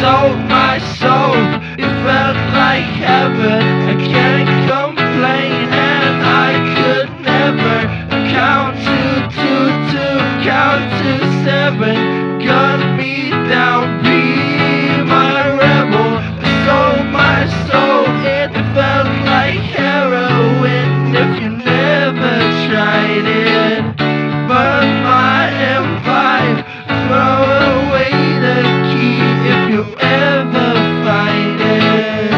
sold my soul. It felt like heaven. I can't complain, and I could never count count to seven. Gun me down, be my rebel. I sold my soul. It felt like heroin if you never tried it. But my empire, throw away the key if you ever find it.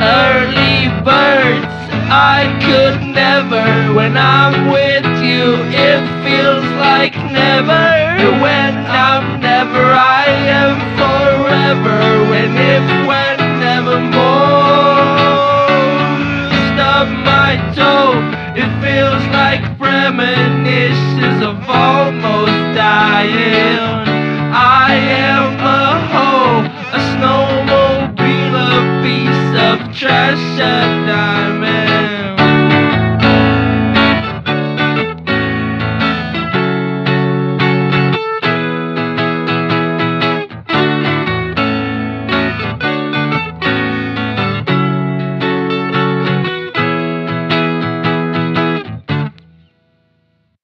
Early birds, I could never. When I'm with you, it feels like never. When I'm never, I am forever. When if, when nevermore. Stub my toe, it feels like premonitions of all